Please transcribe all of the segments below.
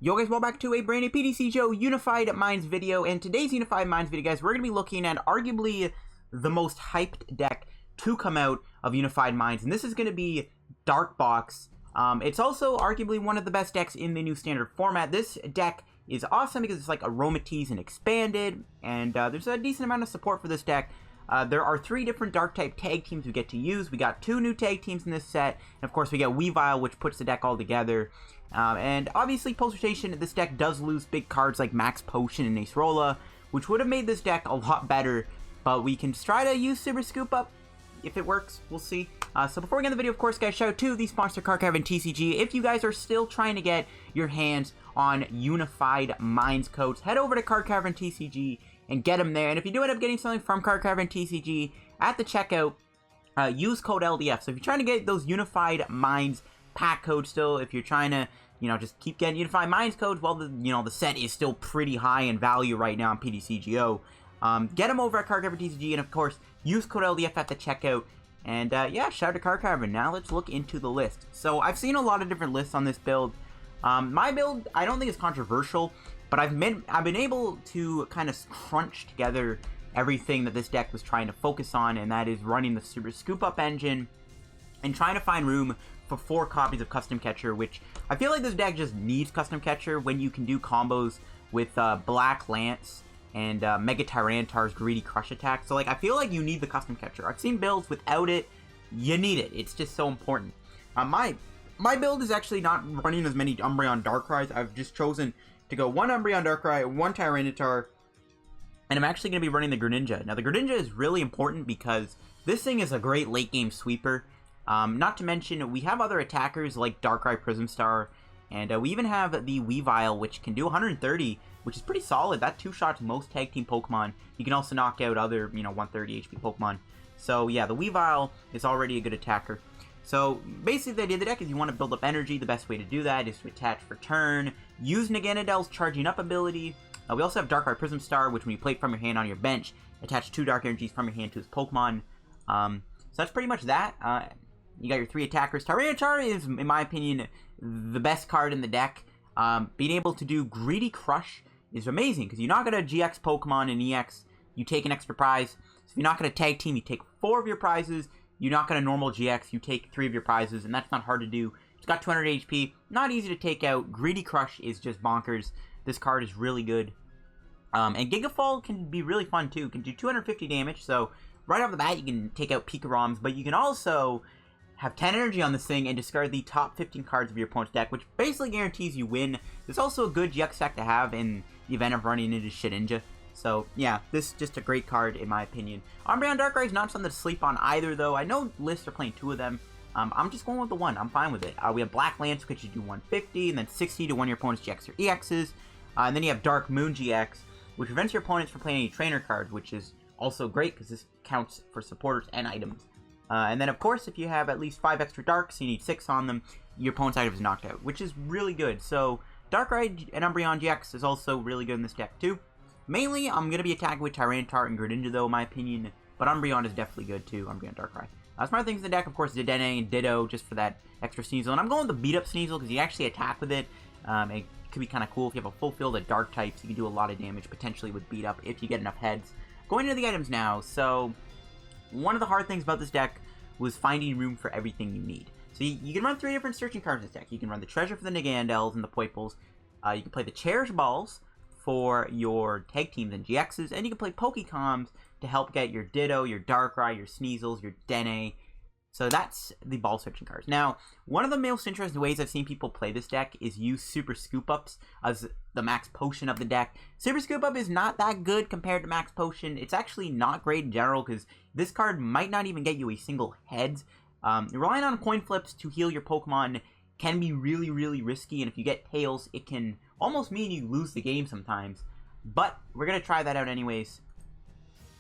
Yo guys, welcome back to a brand new PTCGO Unified Minds video, and today's Unified Minds video, guys, we're going to be looking at arguably the most hyped deck to come out of Unified Minds, and this is going to be Dark Box. It's also arguably one of the best decks in the new standard format. This deck is awesome because it's like Aromatisse and expanded, and there's a decent amount of support for this deck. There are 3 different Dark-type tag teams we get to use. We got 2 new tag teams in this set, and of course we get Weavile, which puts the deck all together. And obviously, post-rotation, this deck does lose big cards like Max Potion and Acerola, which would have made this deck a lot better, but we can try to use Super Scoop Up. If it works, we'll see. So before we get in the video, of course, guys, shout out to the sponsor, Card Caravan TCG. If you guys are still trying to get your hands on Unified Minds codes, head over to Card Caravan TCG and get them there. And if you do end up getting something from Card Caravan TCG at the checkout, use code LDF. So if you're trying to get those Unified Minds pack codes still, if you're trying to, just keep getting Unified Minds codes, well, the set is still pretty high in value right now on PTCGO. Get them over at Card Caravan TCG, and of course, use code LDF at the checkout. And yeah, shout out to Card Caravan. Now let's look into the list. So I've seen a lot of different lists on this build. My build, I don't think is controversial, but I've been able to kind of crunch together everything that this deck was trying to focus on, and that is running the Super Scoop Up engine and trying to find room for 4 copies of Custom Catcher, which I feel like this deck just needs Custom Catcher when you can do combos with Black Lance and Mega Tyranitar's Greedy Crush attack. So, I feel like you need the Custom Catcher. I've seen builds without it. You need it. It's just so important. My build is actually not running as many Umbreon Darkrais. I've just chosen to go 1 Umbreon Darkrai, 1 Tyranitar, and I'm actually going to be running the Greninja. Now, the Greninja is really important because this thing is a great late-game sweeper. Not to mention, we have other attackers like Darkrai Prism Star, and we even have the Weavile, which can do 130, which is pretty solid. That 2-shots most tag team Pokemon. You can also knock out other, 130 HP Pokemon. So yeah, the Weavile is already a good attacker. So basically the idea of the deck is you want to build up energy. The best way to do that is to attach for turn, use Naganadel's charging up ability. We also have Darkrai Prism Star, which when you play it from your hand on your bench, attach 2 Dark Energies from your hand to his Pokemon. So that's pretty much that. You got your 3 attackers. Tyranitar is, in my opinion, the best card in the deck. Being able to do Greedy Crush is amazing, because you're not going to GX Pokemon in EX, you take an extra prize. So if you're not going to tag team, you take 4 of your prizes. You're not going to normal GX, you take 3 of your prizes, and that's not hard to do. It's got 200 HP, not easy to take out. Greedy Crush is just bonkers. This card is really good. And Gigafall can be really fun too. It can do 250 damage, so right off the bat you can take out Pikaroms, but you can also have 10 energy on this thing and discard the top 15 cards of your opponent's deck, which basically guarantees you win. It's also a good GX deck to have in the event of running into Shedinja. So yeah, this is just a great card in my opinion. Umbreon Darkrai is not something to sleep on either, though. I know lists are playing 2 of them. I'm just going with the 1. I'm fine with it. We have Black Lance, which you do 150, and then 60 to one of your opponent's GX or EXs. And then you have Dark Moon GX, which prevents your opponents from playing any trainer cards, which is also great because this counts for supporters and items. And then, of course, if you have at least 5 extra Darks, you need 6 on them, your opponent's item is knocked out, which is really good. So, Darkrai and Umbreon GX is also really good in this deck, too. Mainly, I'm going to be attacking with Tyranitar and Greninja, though, in my opinion, but Umbreon is definitely good, too, Umbreon Darkrai. Some other things in the deck, of course, Dedenne and Ditto, just for that extra Sneasel. And I'm going with the beat-up Sneasel, because you actually attack with it. It could be kind of cool if you have a full field of Dark types. You can do a lot of damage, potentially, with beat-up, if you get enough heads. Going into the items now, so one of the hard things about this deck was finding room for everything you need. So you can run 3 different searching cards in this deck. You can run the Treasure for the Naganadels and the Poipoles. You can play the Cherish Balls for your tag teams and GXs, and you can play Pokécoms to help get your Ditto, your Darkrai, your Sneasels, your Dene. So that's the ball searching cards. Now, one of the most interesting ways I've seen people play this deck is use Super Scoop Ups as the Max Potion of the deck. Super Scoop Up is not that good compared to Max Potion. It's actually not great in general because this card might not even get you a single heads. Relying on coin flips to heal your Pokemon can be really, really risky, and if you get tails, it can almost mean you lose the game sometimes. But we're going to try that out anyways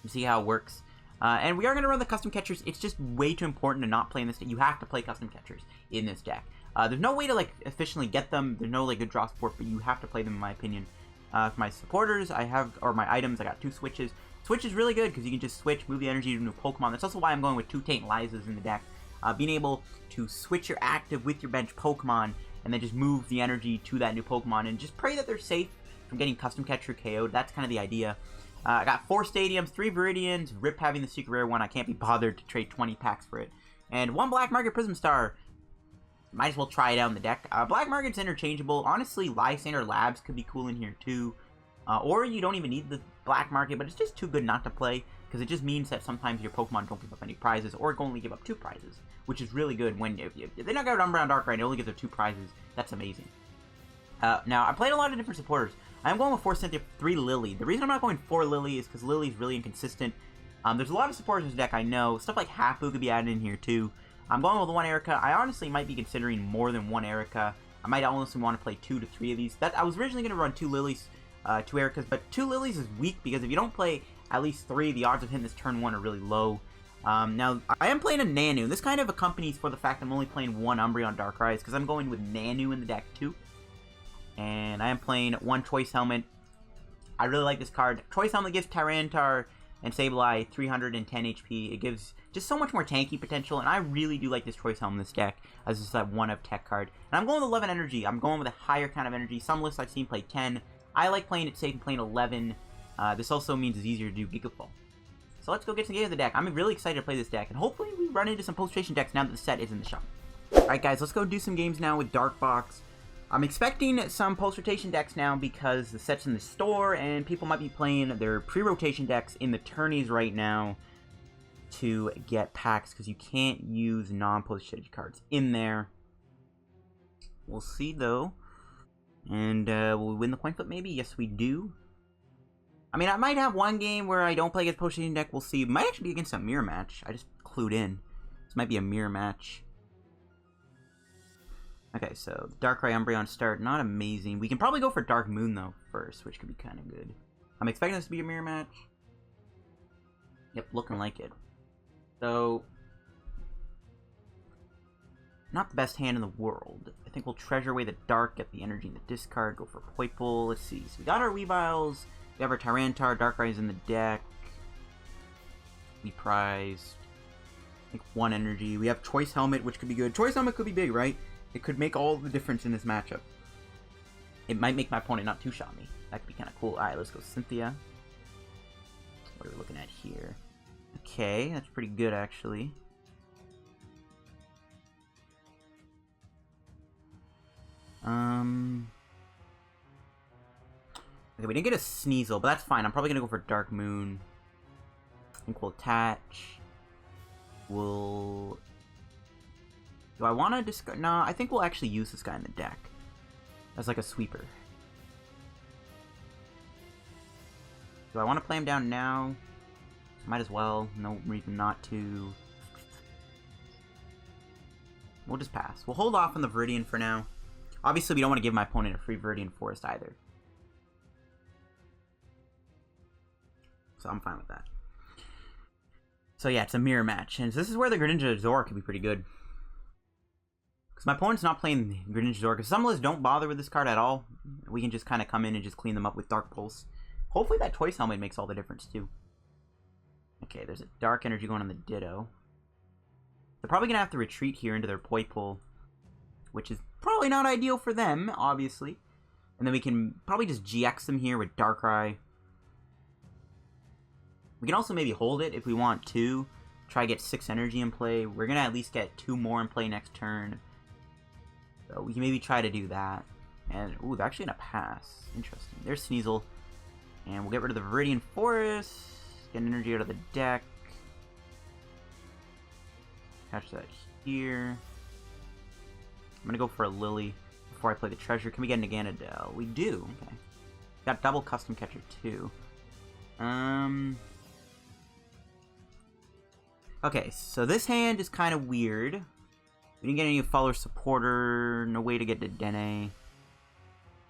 and see how it works. And we are going to run the Custom Catchers. It's just way too important to not play in this deck. You have to play Custom Catchers in this deck. There's no way to, efficiently get them. There's no, good draw support, but you have to play them, in my opinion. For my supporters, or my items, I got 2 switches. Switch is really good, because you can just switch, move the energy to a new Pokemon. That's also why I'm going with 2 Tate Lizas in the deck. Being able to switch your active with your bench Pokemon and then just move the energy to that new Pokemon, and just pray that they're safe from getting Custom Catcher KO'd. That's kind of the idea. I got 4 Stadiums, 3 Viridians, rip having the Secret Rare one. I can't be bothered to trade 20 packs for it. And 1 Black Market Prism Star. Might as well try it out in the deck. Black Market's interchangeable. Honestly, Lysander Labs could be cool in here too. Or you don't even need the Black Market, but it's just too good not to play, because it just means that sometimes your Pokemon don't give up any prizes, or only give up 2 prizes, which is really good. When if they knock out Umbreon Darkrai and it only gives them 2 prizes, that's amazing. Now, I played a lot of different supporters. I'm going with 4 Cynthia, 3 Lillie. The reason I'm not going 4 Lillie is because Lillie's really inconsistent. There's a lot of supporters in this deck I know. Stuff like Hapu could be added in here too. I'm going with 1 Erika. I honestly might be considering more than 1 Erika. I might honestly want to play 2 to 3 of these. I was originally going to run 2 Lillies, 2 Erikas, but 2 Lillies is weak because if you don't play at least 3, the odds of hitting this turn 1 are really low. Now, I am playing a Nanu. This kind of accompanies for the fact I'm only playing 1 Umbreon Darkrai, because I'm going with Nanu in the deck too. And I am playing 1 Choice Helmet. I really like this card. Choice Helmet gives Tyranitar and Sableye 310 HP. It gives just so much more tanky potential, and I really do like this Choice Helmet in this deck, as just that 1 of Tech card. And I'm going with 11 energy. I'm going with a higher kind of energy. Some lists I've seen play 10. I like playing it safe and playing 11. This also means it's easier to do Giga Fall. So let's go get some games of the deck. I'm really excited to play this deck, and hopefully we run into some post-rotation decks now that the set is in the shop. Alright guys, let's go do some games now with Dark Box. I'm expecting some post-rotation decks now because the set's in the store, and people might be playing their pre-rotation decks in the tourneys right now to get packs, because you can't use non-post-rotation cards in there. We'll see though. And will we win the coin flip maybe? Yes we do. I mean, I might have one game where I don't play against post-rotation deck. We'll see. It might actually be against a mirror match. I just clued in. This might be a mirror match. Okay, so Darkrai Umbreon start, not amazing. We can probably go for Dark Moon, though, first, which could be kind of good. I'm expecting this to be a mirror match. Yep, looking like it. So, not the best hand in the world. I think we'll treasure away the Dark, get the energy in the discard, go for Poipole. Let's see. So we got our Weaviles, we have our Tyranitar, Darkrai's in the deck. We prize, I think, 1 energy. We have Choice Helmet, which could be good. Choice Helmet could be big, right? It could make all the difference in this matchup. It might make my opponent not two-shot me. That could be kind of cool. Alright, let's go Cynthia. What are we looking at here? Okay, that's pretty good, actually. Okay, we didn't get a Sneasel, but that's fine. I'm probably going to go for Dark Moon. I think we'll attach. We'll... Do I want to discard? No, I think we'll actually use this guy in the deck as like a sweeper. Do I want to play him down now? Might as well. No reason not to. We'll just pass. We'll hold off on the Viridian for now. Obviously, we don't want to give my opponent a free Viridian Forest either. So I'm fine with that. So yeah, it's a mirror match. And this is where the Greninja Zoroark could be pretty good. Because my opponent's not playing Greninja Zoroark. If some lists don't bother with this card at all, we can just kind of come in and just clean them up with Dark Pulse. Hopefully that Choice Helmet makes all the difference too. Okay, there's a Dark Energy going on the Ditto. They're probably going to have to retreat here into their Poipole, which is probably not ideal for them, obviously. And then we can probably just GX them here with Darkrai. We can also maybe hold it if we want to. Try to get 6 energy in play. We're going to at least get 2 more in play next turn. So we can maybe try to do that. And, ooh, they're actually going to pass. Interesting. There's Sneasel. And we'll get rid of the Viridian Forest. Get energy out of the deck. Attach that here. I'm going to go for a Lillie before I play the Treasure. Can we get Naganadel? We do. Okay. Got double Custom Catcher, too. Okay, so this hand is kind of weird. We didn't get any follower supporter. No way to get Dedenne.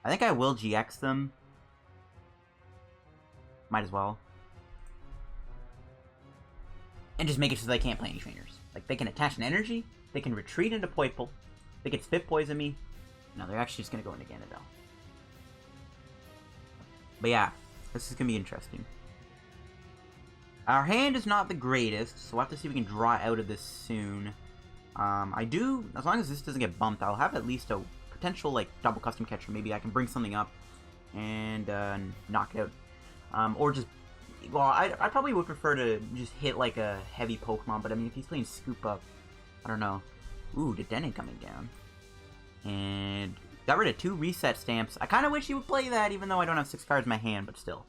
I think I will GX them. Might as well. And just make it so they can't play any trainers. Like, they can attach an energy. They can retreat into Poipole. They can Spit Poison me. No, they're actually just going to go into Naganadel. But yeah, this is going to be interesting. Our hand is not the greatest, so we'll have to see if we can draw out of this soon. As long as this doesn't get bumped, I'll have at least a potential, like, double custom catcher. Maybe I can bring something up and knock it out. Or just... Well, I probably would prefer to just hit, like, a heavy Pokemon, but, I mean, if he's playing Scoop Up, I don't know. Ooh, Dedenne coming down. And got rid of 2 reset stamps. I kind of wish he would play that, even though I don't have 6 cards in my hand, but still.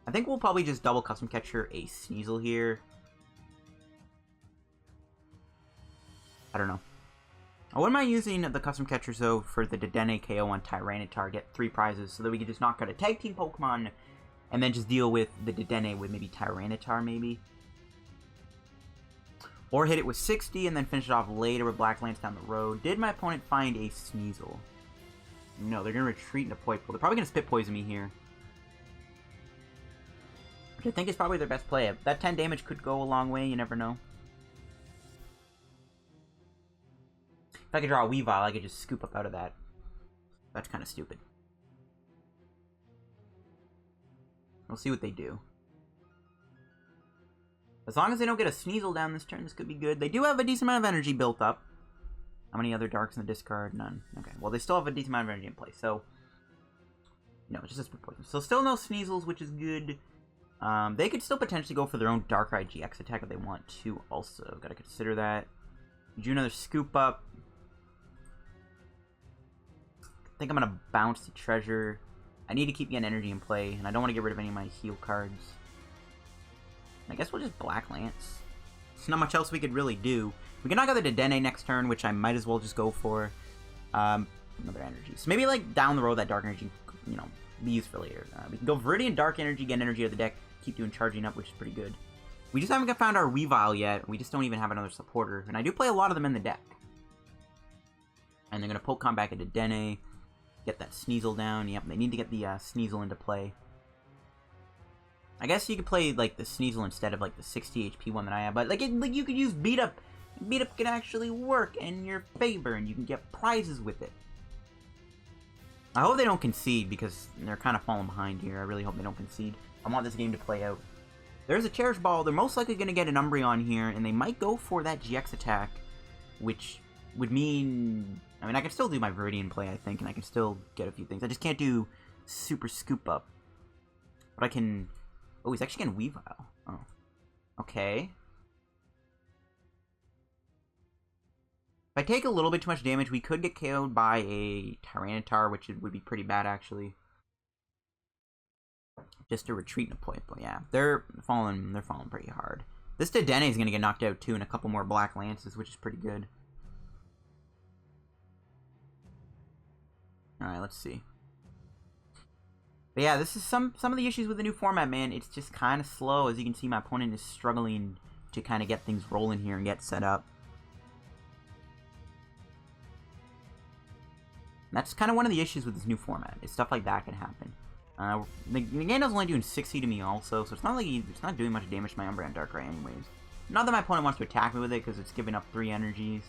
I think we'll probably just double custom catcher a Sneasel here. I don't know. What am I using the custom catchers, though, for the Dedenne KO on Tyranitar? Get 3 prizes so that we can just knock out a tag team Pokemon and then just deal with the Dedenne with maybe Tyranitar, maybe. Or hit it with 60 and then finish it off later with Black Lance down the road. Did my opponent find a Sneasel? No, they're going to retreat into Poipole. They're probably going to Spit Poison me here. Which I think is probably their best play. That 10 damage could go a long way, you never know. If I could draw a Weavile, I could just scoop up out of that. That's kind of stupid. We'll see what they do. As long as they don't get a Sneasel down this turn, this could be good. They do have a decent amount of energy built up. How many other Darks in the discard? None. Okay, well, they still have a decent amount of energy in play, so... No, it's just a Spit Poison. So still no Sneasels, which is good. They could still potentially go for their own Darkrai GX attack if they want to also. Gotta consider that. Do another Scoop Up. I think I'm gonna bounce the Treasure. I need to keep getting energy in play, and I don't want to get rid of any of my heal cards. I guess we'll just Black Lance. There's not much else we could really do. We can knock out the Dedenne next turn, which I might as well just go for. Another energy. So maybe, like, down the road, that Dark Energy, you know, be used for later. We can go Viridian Dark Energy, get energy out of the deck, keep doing charging up, which is pretty good. We just haven't found our Weavile yet. We just don't even have another supporter. And I do play a lot of them in the deck. And they're going to Pokemon back into Dedenne. Get that Sneasel down. Yep, they need to get the Sneasel into play. I guess you could play, like, the Sneasel instead of, like, the 60 HP one that I have. But, like, you could use Beat Up. Beat Up can actually work in your favor, and you can get prizes with it. I hope they don't concede, because they're kind of falling behind here. I really hope they don't concede. I want this game to play out. There's a Cherish Ball. They're most likely going to get an Umbreon here, and they might go for that GX attack, which would mean... I mean, I can still do my Viridian play, I think, and I can still get a few things. I just can't do Super Scoop Up. But I can... Oh, he's actually getting Weavile. Oh. Okay. If I take a little bit too much damage, we could get KO'd by a Tyranitar, which would be pretty bad, actually. Just a retreat in a Poipole, yeah. They're falling pretty hard. This Dedenne is going to get knocked out, too, and a couple more Black Lances, which is pretty good. Alright, let's see. But yeah, this is some of the issues with the new format, man. It's just kind of slow. As you can see, my opponent is struggling to kind of get things rolling here and get set up. And that's kind of one of the issues with this new format. Is stuff like that can happen. The game is only doing 60 to me also, so it's not like it's not doing much damage to my Umbreon Darkrai anyways. Not that my opponent wants to attack me with it, because it's giving up 3 energies.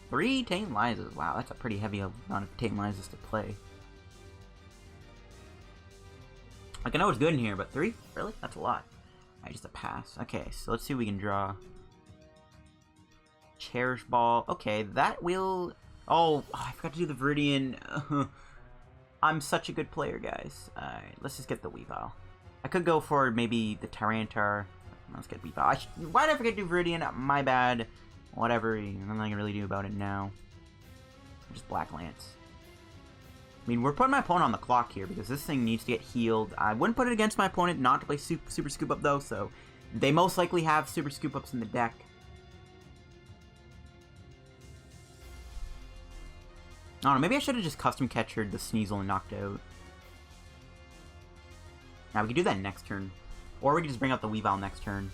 3 Tate Lizas. Wow, that's a pretty heavy amount of Tate Lizas to play. Like, I know it's good in here, but 3? Really? That's a lot. Alright, just a pass. Okay, so let's see if we can draw. Cherish Ball. Okay, that will... Oh, I forgot to do the Viridian. I'm such a good player, guys. Alright, let's just get the Weavile. I could go for maybe the Tyranitar. Let's get Weavile. Why did I forget to do Viridian? My bad. Whatever, nothing I can really do about it now. Just Black Lance. I mean, we're putting my opponent on the clock here because this thing needs to get healed. I wouldn't put it against my opponent not to play Super Scoop Up, though, so they most likely have Super Scoop Ups in the deck. I don't know, maybe I should have just custom catchered the Sneasel and knocked out. Now, we could do that next turn. Or we could just bring out the Weavile next turn.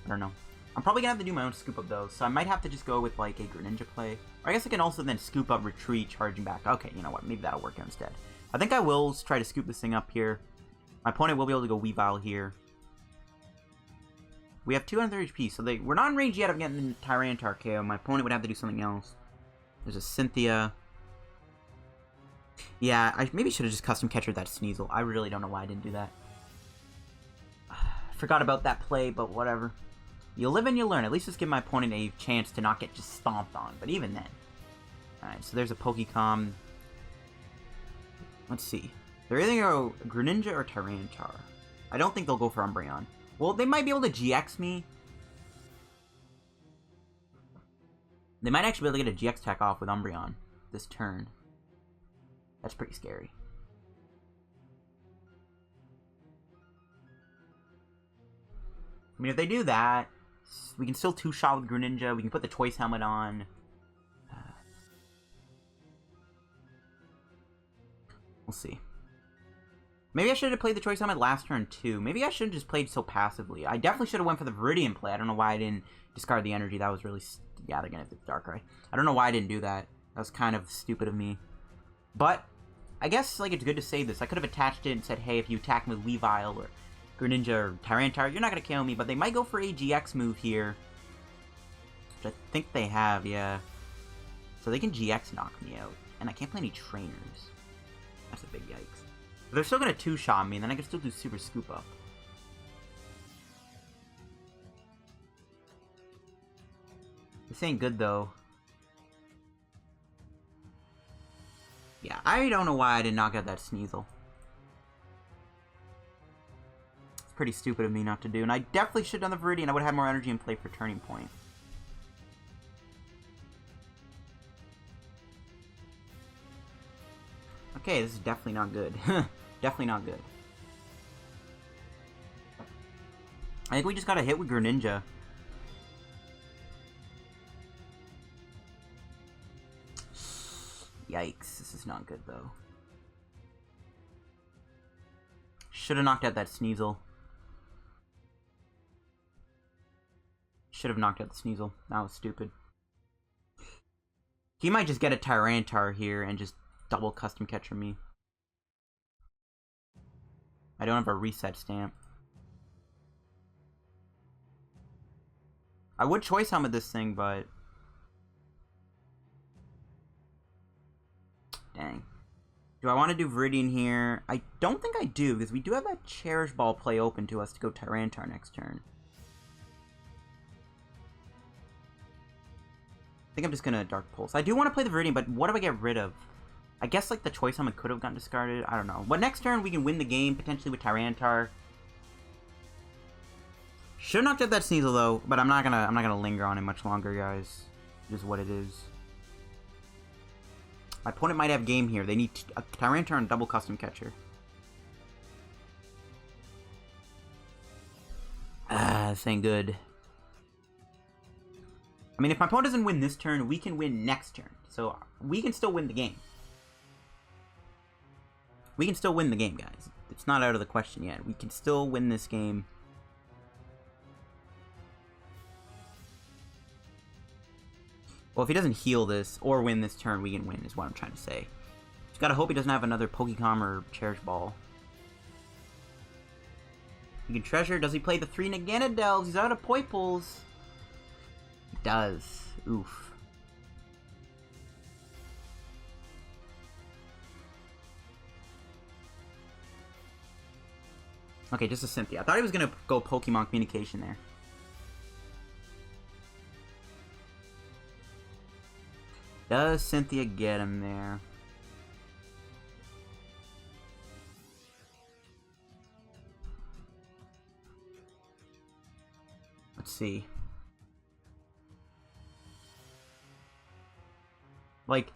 I don't know. I'm probably going to have to do my own Scoop Up, though, so I might have to just go with, like, a Greninja play. Or I guess I can also then Scoop Up, Retreat, Charging back. Okay, you know what, maybe that'll work out instead. I think I will try to scoop this thing up here. My opponent will be able to go Weavile here. We have 230 HP, so we're not in range yet of getting the Tyranitar KO. My opponent would have to do something else. There's a Cynthia. Yeah, I maybe should have just custom catchered that Sneasel. I really don't know why I didn't do that. Forgot about that play, but whatever. You live and you learn. At least just give my opponent a chance to not get just stomped on. But even then. Alright, so there's a Pokecom. Let's see. They're either going to go Greninja or Tyranitar. I don't think they'll go for Umbreon. Well, they might be able to GX me. They might actually be able to get a GX attack off with Umbreon this turn. That's pretty scary. I mean, if they do that, we can still two-shot with Greninja. We can put the Choice Helmet on. We'll see. Maybe I should have played the Choice Helmet last turn, too. Maybe I should have just played so passively. I definitely should have went for the Viridian play. I don't know why I didn't discard the energy. That was really... Yeah, they're going to have the Darkrai. I don't know why I didn't do that. That was kind of stupid of me. But, I guess, like, it's good to save this. I could have attached it and said, hey, if you attack me with Weavile or Greninja or Tyranitar, you're not going to KO me. But they might go for a GX move here. Which I think they have, yeah. So they can GX knock me out. And I can't play any trainers. That's a big yikes. But they're still going to two-shot me, and then I can still do Super Scoop Up. This ain't good, though. Yeah, I don't know why I didn't knock out that Sneasel. It's pretty stupid of me not to do, and I definitely should have done the Viridian. I would have had more energy in play for Turning Point. Okay, this is definitely not good. Definitely not good. I think we just got a hit with Greninja. Yikes, this is not good, though. Should have knocked out that Sneasel. Should have knocked out the Sneasel. That was stupid. He might just get a Tyranitar here and just double custom catcher me. I don't have a reset stamp. I would Choice Helmet this thing, but... Dang. Do I want to do Viridian here? I don't think I do, because we do have that Cherish Ball play open to us to go Tyranitar next turn. I think I'm just going to Dark Pulse. I do want to play the Viridian, but what do I get rid of? I guess like the Choice Helmet could have gotten discarded. I don't know. But next turn we can win the game, potentially with Tyranitar. Should have knocked out that Sneasel though, but I'm not gonna linger on it much longer, guys. It is what it is. My opponent might have game here. They need a Tyranitar and double custom catcher. This ain't good. I mean, if my opponent doesn't win this turn, we can win next turn. So we can still win the game. We can still win the game, guys. It's not out of the question yet. We can still win this game. Well, if he doesn't heal this or win this turn, we can win, is what I'm trying to say. Just gotta hope he doesn't have another Pokecom or Cherish Ball. He can Treasure. Does he play the 3 Naganadels? He's out of Poipoles. He does. Oof. Okay, just a Cynthia. I thought he was gonna go Pokemon Communication there. Does Cynthia get him there? Let's see. Like,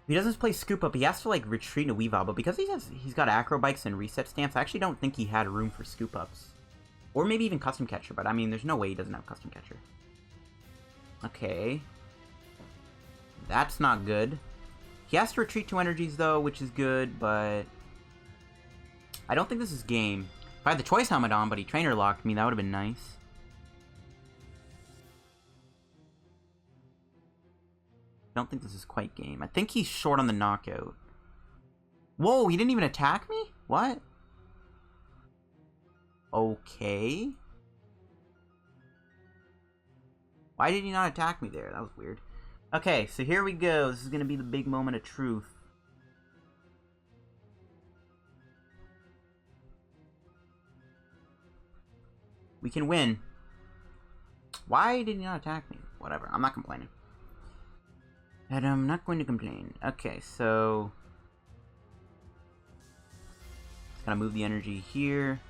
he doesn't play Scoop Up. He has to, like, retreat into Weavile, but because he's got Acrobikes and Reset Stamps, I actually don't think he had room for Scoop Ups. Or maybe even Custom Catcher, but I mean, there's no way he doesn't have Custom Catcher. Okay. That's not good. He has to retreat 2 energies, though, which is good, but... I don't think this is game. If I had the Choice Helmet on, but he Trainer Locked me, that would have been nice. I don't think this is quite game. I think he's short on the knockout. Whoa, he didn't even attack me? What? Okay. Why did he not attack me there? That was weird. Okay, so here we go. This is going to be the big moment of truth. We can win. Why did he not attack me? Whatever, I'm not complaining. And I'm not going to complain. Okay, so... Just gotta move the energy here.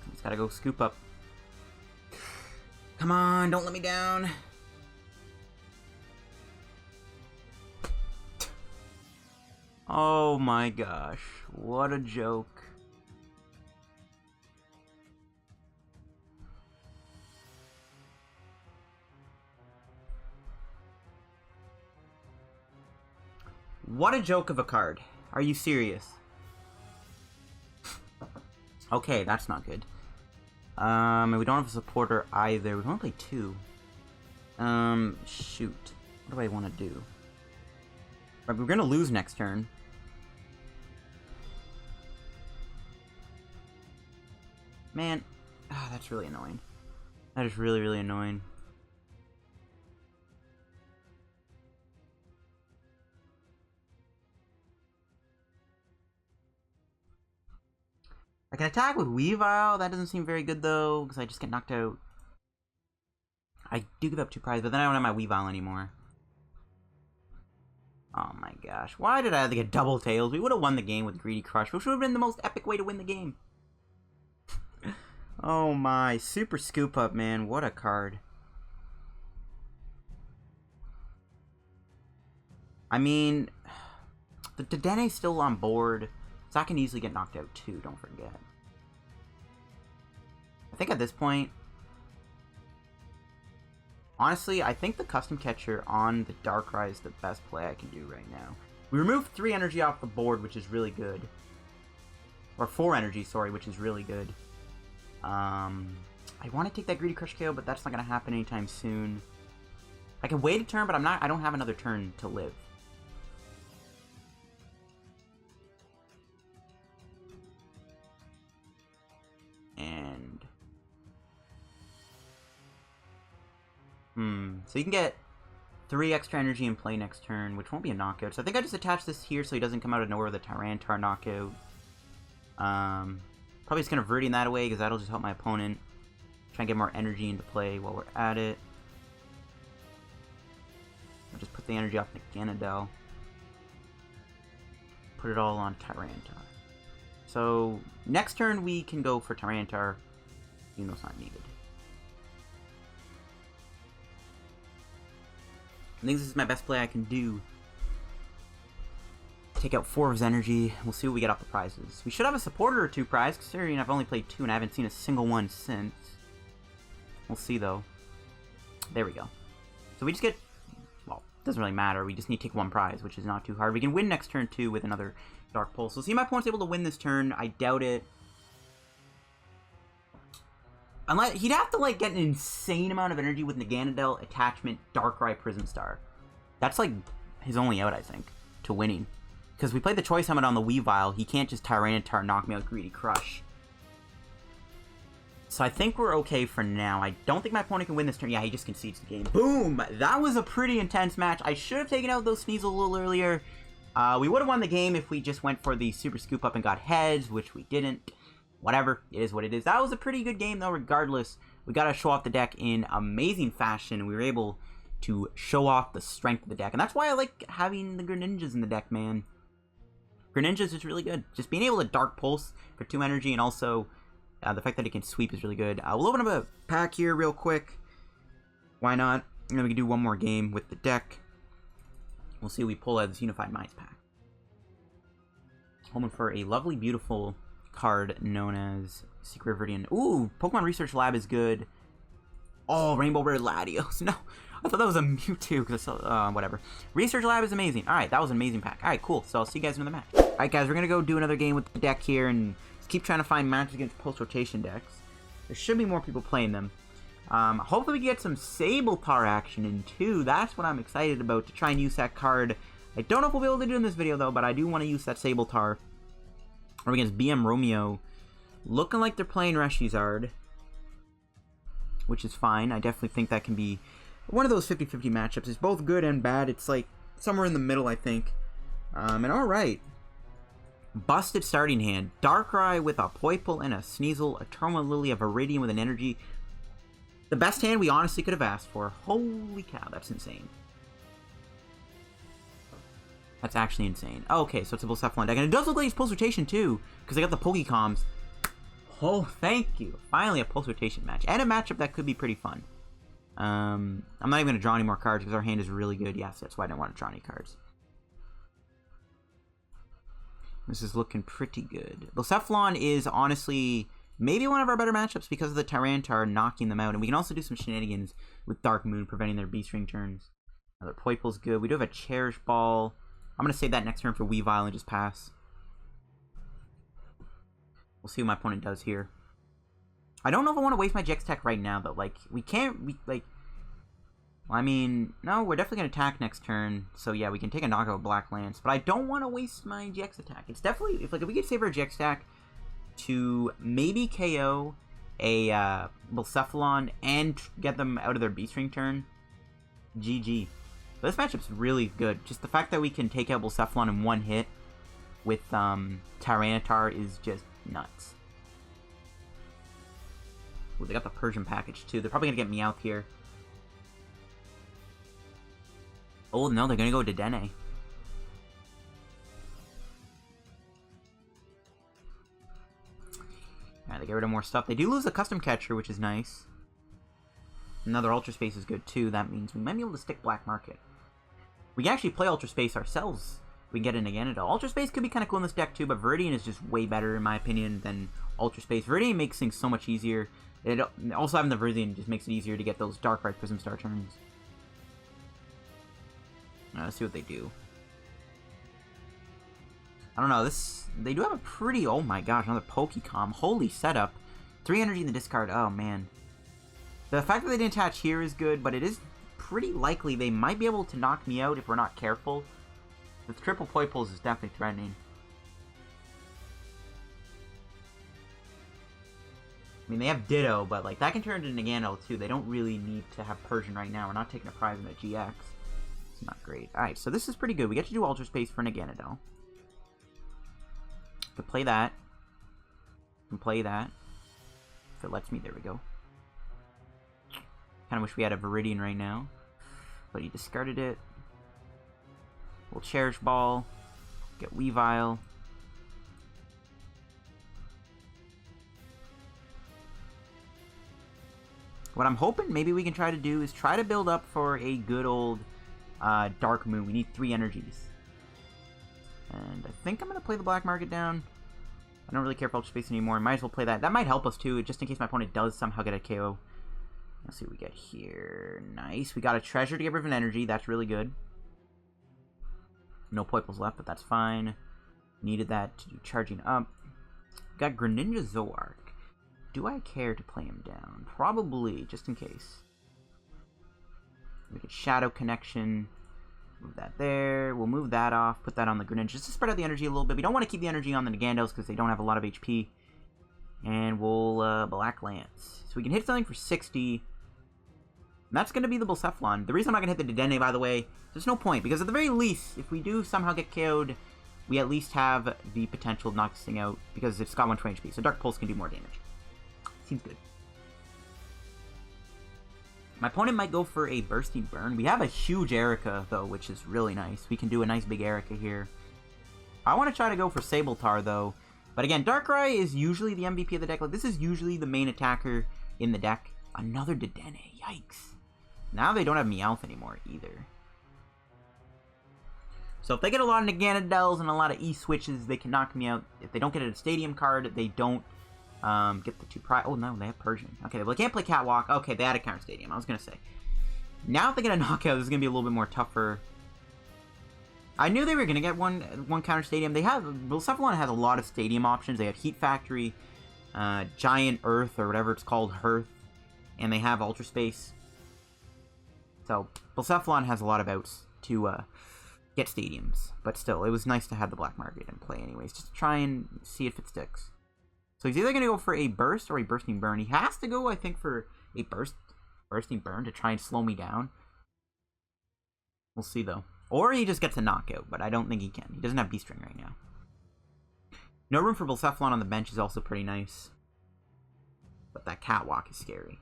Just gotta go scoop up. Come on, don't let me down. Oh my gosh, what a joke. What a joke of a card. Are you serious? Okay, that's not good. And we don't have a supporter either. We can only play 2. Shoot. What do I want to do? Right, we're gonna lose next turn. Man, that's really annoying. That is really, really annoying. I can attack with Weavile. That doesn't seem very good, though, because I just get knocked out. I do give up 2 prizes, but then I don't have my Weavile anymore. Oh my gosh. Why did I have to get double tails? We would have won the game with Greedy Crush, which would have been the most epic way to win the game. Oh my. Super Scoop Up, man. What a card. I mean, the Dedenne's still on board. So I can easily get knocked out too, don't forget. I think at this point, honestly, I think the custom catcher on the Darkrai is the best play I can do right now. We removed 3 energy off the board, which is really good. Or 4 energy, sorry, which is really good. I want to take that Greedy Crush KO, but that's not going to happen anytime soon. I can wait a turn, but I don't have another turn to live. So you can get 3 extra energy in play next turn, which won't be a knockout. So I think I just attach this here so he doesn't come out of nowhere with a Tyranitar knockout. Probably just going to Viridian that away because that'll just help my opponent. Try and get more energy into play while we're at it. I'll just put the energy off Naganadel. Put it all on Tyranitar. So next turn we can go for Tyranitar, even though it's not needed. I think this is my best play I can do. Take out 4 of his energy. We'll see what we get off the prizes. We should have a supporter or 2 prize, considering I've only played 2 and I haven't seen a single one since. We'll see, though. There we go. So we just get... Well, it doesn't really matter. We just need to take 1 prize, which is not too hard. We can win next turn, too, with another Dark Pulse. So see, my opponent's able to win this turn. I doubt it. Unless he'd have to like get an insane amount of energy with Naganadel, Attachment, Darkrai, Prison Star. That's like his only out, I think, to winning. Because we played the Choice Summon on the Weavile, he can't just Tyranitar knock me out with Greedy Crush. So I think we're okay for now. I don't think my opponent can win this turn. Yeah, he just concedes the game. Boom! That was a pretty intense match. I should have taken out those Sneasel a little earlier. We would have won the game if we just went for the Super Scoop Up and got heads, which we didn't. Whatever, it is what it is. That was a pretty good game, though, regardless. We got to show off the deck in amazing fashion. We were able to show off the strength of the deck. And that's why I like having the Greninjas in the deck, man. Greninjas is really good. Just being able to Dark Pulse for 2 energy, and also the fact that it can sweep is really good. We'll open up a pack here real quick. Why not? And then we can do one more game with the deck. We'll see what we pull out of this Unified Minds pack. Hoping for a lovely, beautiful card known as Secret Viridian. Ooh, Pokemon Research Lab is good. Oh, Rainbow Rare Latios. No, I thought that was a Mewtwo. Cause whatever. Research Lab is amazing. All right, that was an amazing pack. All right, cool. So I'll see you guys in the match. All right, guys, we're gonna go do another game with the deck here and just keep trying to find matches against post-rotation decks. There should be more people playing them. Hopefully we can get some Sableye action in too. That's what I'm excited about, to try and use that card. I don't know if we'll be able to do in this video though, but I do want to use that Sableye. Or against BM Romeo. Looking like they're playing Reshizard, which is fine. I definitely think that can be one of those 50-50 matchups. It's both good and bad. It's like somewhere in the middle, I think. And alright. Busted starting hand. Darkrai with a Poipole and a Sneasel, a Terminal Lillie, a Viridian with an energy. The best hand we honestly could have asked for. Holy cow, that's insane. That's actually insane. Oh, okay, so it's a Blacephalon deck. And it does look like it's Pulse Rotation too, because they got the Pokecoms. Oh, thank you. Finally a Pulse Rotation match. And a matchup that could be pretty fun. I'm not even going to draw any more cards because our hand is really good. Yes, that's why I didn't want to draw any cards. This is looking pretty good. Blacephalon is honestly maybe one of our better matchups because of the Tyranitar knocking them out. And we can also do some shenanigans with Dark Moon, preventing their B-String turns. Another Poipole's good. We do have a Cherish Ball. I'm going to save that next turn for Weavile and just pass. We'll see what my opponent does here. I don't know if I want to waste my GX tech right now, though. Like, we can't, like... Well, I mean, no, we're definitely going to attack next turn. So, yeah, we can take a knockout with Black Lance. But I don't want to waste my GX attack. It's definitely, if we could save our GX attack to maybe KO a Blacephalon and get them out of their B-String turn, GG. But this matchup's really good. Just the fact that we can take out Blacephalon in one hit with Tyranitar is just nuts. Ooh, they got the Persian package too. They're probably going to get Meowth here. Oh, no, they're going to go Dedenne. Alright, they get rid of more stuff. They do lose a Custom Catcher, which is nice. Another Ultra Space is good too. That means we might be able to stick Black Market. We can actually play Ultra Space ourselves. We can get a Naganadel. Ultra Space could be kind of cool in this deck too, but Viridian is just way better in my opinion than Ultra Space. Viridian makes things so much easier. Also having the Viridian just makes it easier to get those Darkrai Prism Star turns. Let's see what they do. I don't know, they do have a pretty, oh my gosh, another Pokecom. Holy setup. 3 energy in the discard, oh man. The fact that they didn't attach here is good, but it is pretty likely they might be able to knock me out if we're not careful. The triple Poipoles is definitely threatening. I mean, they have Ditto, but like that can turn into Naganadel too. They don't really need to have Persian right now. We're not taking a prize in a GX. It's not great. Alright, so this is pretty good. We get to do Ultra Space for Naganadel. Could play that. Can play that. If it lets me, there we go. Kind of wish we had a Viridian right now. But he discarded it. We'll Cherish Ball. Get Weavile. What I'm hoping maybe we can try to do is try to build up for a good old Dark Moon. We need 3 energies. And I think I'm going to play the Black Market down. I don't really care for Ultra Space anymore. Might as well play that. That might help us too, just in case my opponent does somehow get a KO. Let's see what we get here. Nice. We got a Treasure to get rid of an energy. That's really good. No Poipoles left, but that's fine. Needed that to do charging up. Got Greninja Zoroark. Do I care to play him down? Probably, just in case. We get Shadow Connection. Move that there. We'll move that off. Put that on the Greninja just to spread out the energy a little bit. We don't want to keep the energy on the Nagandels because they don't have a lot of HP. And we'll Black Lance. So we can hit something for 60. And that's going to be the Blacephalon. The reason I'm not going to hit the Dedenne, by the way, there's no point. Because at the very least, if we do somehow get KO'd, we at least have the potential of knocking this thing out. Because it's got 120 HP. So Dark Pulse can do more damage. Seems good. My opponent might go for a Bursting Burn. We have a huge Erika, though, which is really nice. We can do a nice big Erika here. I want to try to go for Sabletar, though. But again, Darkrai is usually the MVP of the deck. Like, this is usually the main attacker in the deck. Another Dedenne. Yikes. Now they don't have Meowth anymore, either. So if they get a lot of Naganadels and a lot of E-switches, they can knock me out. If they don't get a Stadium card, they don't get the 2 prize. Oh, no, they have Persian. Okay, well, they can't play Catwalk. Okay, they had a counter Stadium. I was going to say. Now if they get a knockout, this is going to be a little bit more tougher. I knew they were going to get one counter Stadium. They have, Blacephalon has a lot of Stadium options. They have Heat Factory, Giant Earth, or whatever it's called, Hearth, and they have Ultra Space. So, Blacephalon has a lot of outs to get Stadiums. But still, it was nice to have the Black Market in play anyways, just to try and see if it sticks. So he's either going to go for a Burst or a Bursting Burn. He has to go, I think, for a Bursting Burn to try and slow me down. We'll see, though. Or he just gets a knockout, but I don't think he can. He doesn't have B-String right now. No room for Blacephalon on the bench is also pretty nice. But that Catwalk is scary.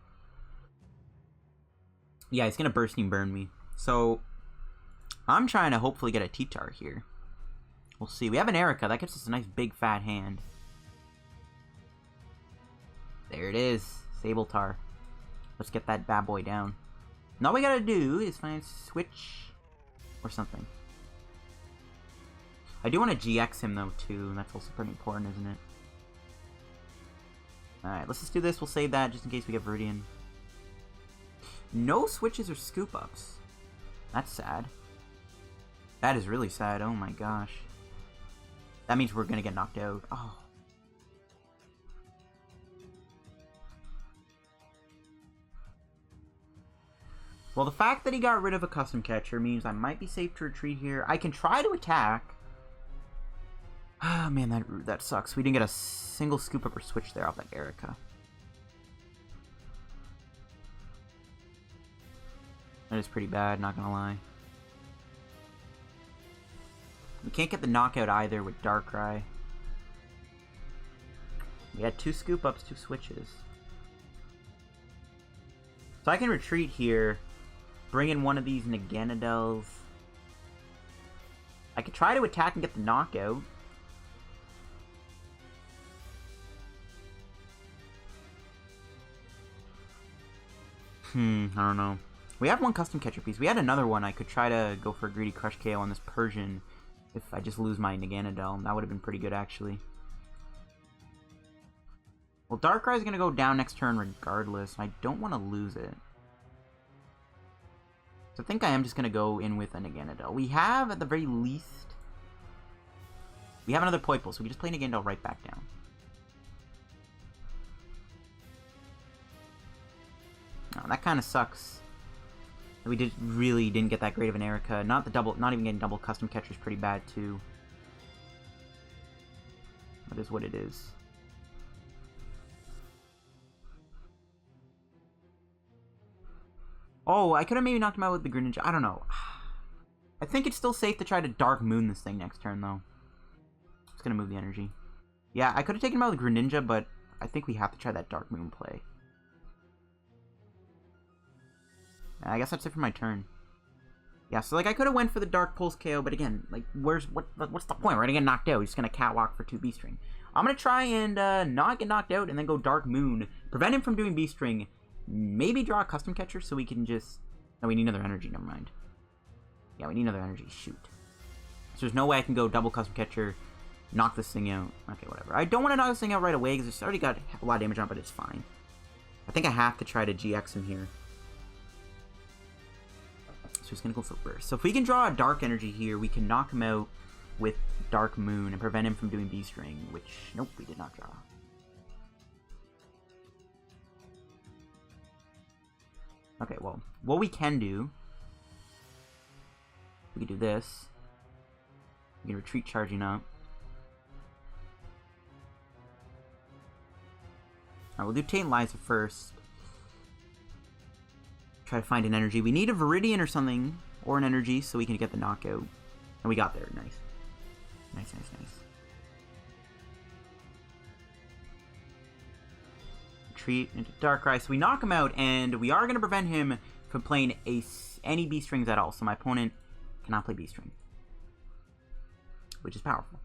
Yeah, he's going to Bursting Burn me. So, I'm trying to hopefully get a T-Tar here. We'll see. We have an Erika. That gives us a nice big fat hand. There it is. Sabletar. Let's get that bad boy down. And all we gotta do is find a switch or something. I do want to GX him though too. That's also pretty important, isn't it? Alright, let's just do this. We'll save that just in case we get Viridian. No switches or scoop ups. That's sad. That is really sad. Oh my gosh. That means we're gonna get knocked out. Oh. Well, the fact that he got rid of a custom catcher means I might be safe to retreat here. I can try to attack. Ah, man, that sucks. We didn't get a single scoop up or switch there off that Erika. That is pretty bad, not gonna lie. We can't get the knockout either with Darkrai. We had 2 scoop ups, 2 switches. So I can retreat here, bring in one of these Naganadels. I could try to attack and get the knockout. I don't know. We have 1 custom catcher piece. We had another one. I could try to go for a greedy Crush KO on this Persian if I just lose my Naganadel. That would have been pretty good, actually. Well, Darkrai's going to go down next turn regardless. I don't want to lose it. So I think I am just going to go in with a Naganadel. We have, at the very least... We have another Poipole, so we can just play Naganadel right back down. Oh, that kind of sucks. We really didn't get that great of an Erika. Not even getting double custom catcher is pretty bad too. That is what it is. Oh, I could have maybe knocked him out with the Greninja. I don't know. I think it's still safe to try to Dark Moon this thing next turn though. Just gonna move the energy. Yeah, I could have taken him out with Greninja, but I think we have to try that Dark Moon play. I guess that's it for my turn. Yeah, so like I could have went for the Dark Pulse KO, but again, like what's the point? We're gonna get knocked out. He's just gonna Catwalk for 2 B-String. I'm gonna try and not get knocked out and then go Dark Moon, prevent him from doing B-String, maybe draw a custom catcher so we can just... No, we need another energy. Never mind. Yeah, we need another energy. Shoot. So there's no way I can go double custom catcher, knock this thing out. Okay, whatever. I don't want to knock this thing out right away because it's already got a lot of damage on it, but it's fine. I think I have to try to GX him here. So he's going to go for Burst. So if we can draw a Dark Energy here, we can knock him out with Dark Moon and prevent him from doing B-String, which, nope, we did not draw. Okay, well, what we can do, we can do this. We can retreat charging up. Alright, we'll do Tate Liza first. Try to find an energy. We need a Viridian or something, or an energy, so we can get the knockout. And we got there. Nice. Nice, nice, nice. Retreat into Darkrai. So we knock him out, and we are going to prevent him from playing any B-Strings at all. So my opponent cannot play B-String, which is powerful.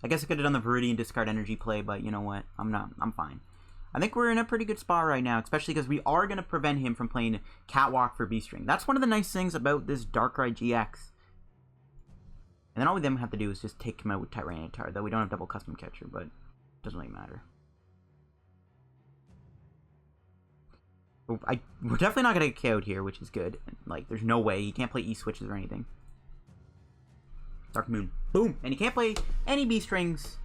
I guess I could have done the Viridian discard energy play, but you know what? I'm fine. I think we're in a pretty good spot right now, especially because we are going to prevent him from playing Catwalk for B-String. That's one of the nice things about this Darkrai GX. And then all we then have to do is just take him out with Tyranitar, though we don't have double custom catcher, but it doesn't really matter. We're definitely not going to get KO'd here, which is good. Like, there's no way. He can't play E-switches or anything. Dark Moon. Boom! And he can't play any B-Strings.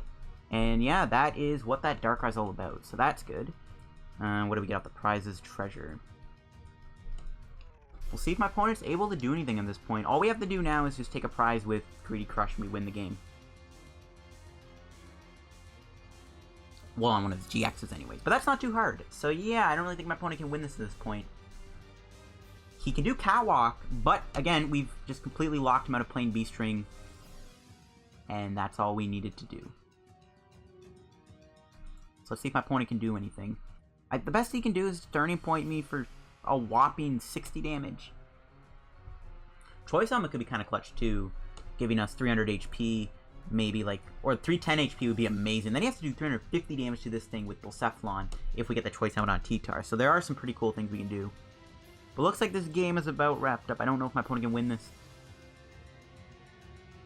And yeah, that is what that Darkrai's all about. So that's good. What do we get out the prizes? Treasure. We'll see if my opponent's able to do anything at this point. All we have to do now is just take a prize with Greedy Crush and we win the game. Well, on one of the GXs anyways. But that's not too hard. So yeah, I don't really think my opponent can win this at this point. He can do Catwalk, but again, we've just completely locked him out of playing B-String. and that's all we needed to do. So let's see if my opponent can do anything. The best he can do is Turning Point me for a whopping 60 damage. Choice Helmet could be kind of clutch too, giving us 300 HP, maybe like, or 310 HP would be amazing. Then he has to do 350 damage to this thing with Blacephalon if we get the Choice Helmet on T-Tar. So there are some pretty cool things we can do. But looks like this game is about wrapped up. I don't know if my opponent can win this.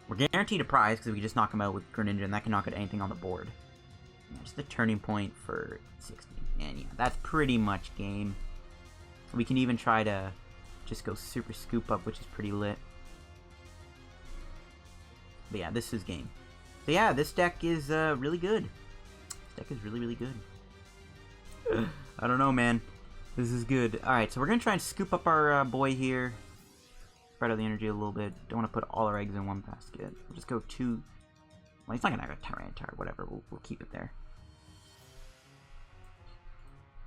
We're guaranteed a prize because we can just knock him out with Greninja, and that can knock out anything on the board. Yeah, just the Turning Point for 60. And yeah, that's pretty much game. We can even try to just go Super Scoop Up, which is pretty lit. But yeah, this is game. So yeah, this deck is really good. This deck is really, really good. I don't know, man. This is good. Alright, so we're going to try and scoop up our boy here. Spread out the energy a little bit. Don't want to put all our eggs in one basket. We'll just go two. Well, he's not going to have a Tyranitar, whatever. We'll keep it there.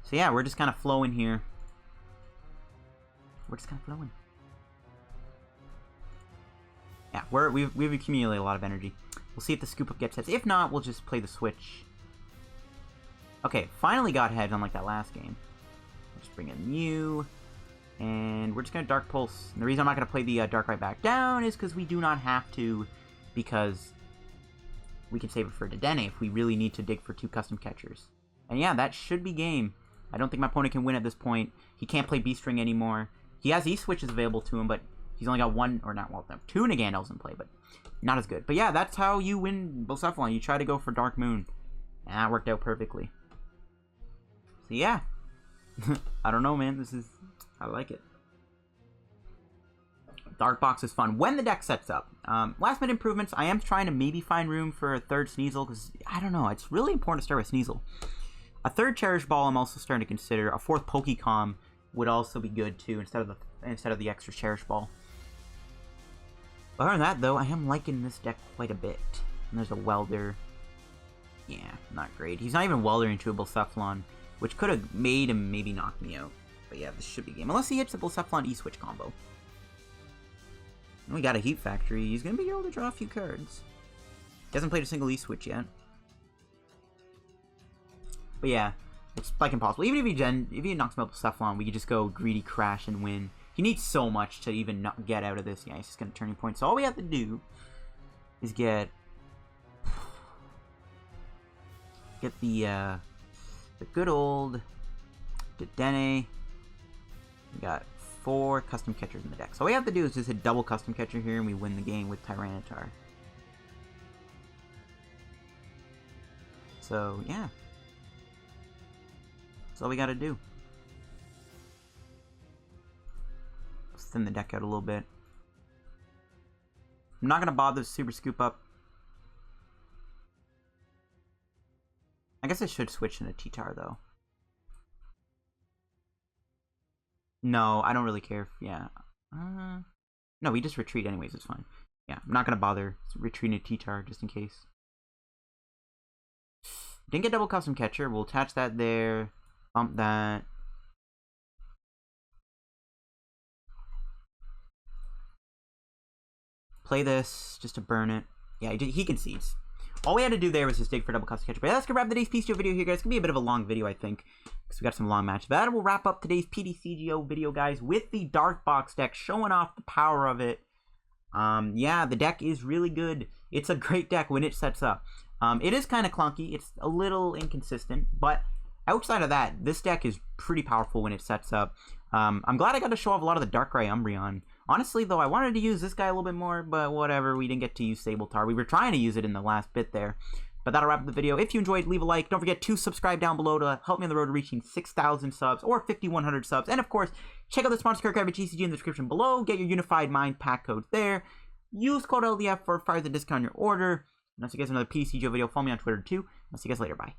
So yeah, we're just kind of flowing here. We're just kind of flowing. Yeah, we've accumulated a lot of energy. We'll see if the scoop up gets hits. If not, we'll just play the switch. Okay, finally got heads unlike that last game. Just bring in Mew. And we're just going to Dark Pulse. And the reason I'm not going to play the Darkrai back down is because we do not have to. Because we can save it for Dedenne if we really need to dig for 2 custom catchers. And yeah, that should be game. I don't think my opponent can win at this point. He can't play B-String anymore. He has E-Switches available to him, but he's only got 1, or not, well, 2 Naganadels in play, but not as good. But yeah, that's how you win Blacephalon. You try to go for Dark Moon. And that worked out perfectly. So yeah. I don't know, man. I like it. Dark Box is fun when the deck sets up. Last minute improvements. I am trying to maybe find room for a 3rd Sneasel, because I don't know. It's really important to start with Sneasel. A 3rd Cherish Ball I'm also starting to consider. A 4th Pokécom would also be good too, instead of the extra Cherish Ball. Other than that, though, I am liking this deck quite a bit. And there's a Welder. Yeah, not great. He's not even Weldering to a Blacephalon, which could have made him maybe knock me out. But yeah, this should be game. Unless he hits the Blacephalon E-Switch combo. And we got a Heat Factory. He's going to be able to draw a few cards. He hasn't played a single E-Switch yet. But yeah, it's like impossible. Even if he knocks him out with Blacephalon, we could just go Greedy Crash and win. He needs so much to even not get out of this. Yeah, he's just going to Turning Point. So all we have to do is get the good old Dedenne. We got 4 custom catchers in the deck. So all we have to do is just hit double custom catcher here, and we win the game with Tyranitar. So yeah, that's all we got to do. Let's thin the deck out a little bit. I'm not gonna bother to Super Scoop Up. I guess I should switch into T-Tar though. No, I don't really care. Yeah. No, we just retreat anyways. It's fine. Yeah, I'm not going to bother retreating to T-Tar just in case. Didn't get double custom catcher. We'll attach that there. Bump that. Play this just to burn it. Yeah, he concedes. All we had to do there was just dig for double custom catcher. But that's going to wrap today's PTCGO video here, guys. It's going to be a bit of a long video, I think, because we got some long matches. But that will wrap up today's PTCGO video, guys, with the Dark Box deck, showing off the power of it. Yeah, the deck is really good. It's a great deck when it sets up. It is kind of clunky. It's a little inconsistent, but outside of that, this deck is pretty powerful when it sets up. I'm glad I got to show off a lot of the Darkrai Umbreon. Honestly, though, I wanted to use this guy a little bit more, but whatever. We didn't get to use Sableye. We were trying to use it in the last bit there. But that'll wrap up the video. If you enjoyed, leave a like. Don't forget to subscribe down below to help me on the road to reaching 6,000 subs or 5,100 subs. And, of course, check out the sponsor card GXG in the description below. Get your Unified Mind pack codes there. Use code LDF for a 5% discount on your order. And I'll see you guys in another PTCGO video. Follow me on Twitter, too. I'll see you guys later. Bye.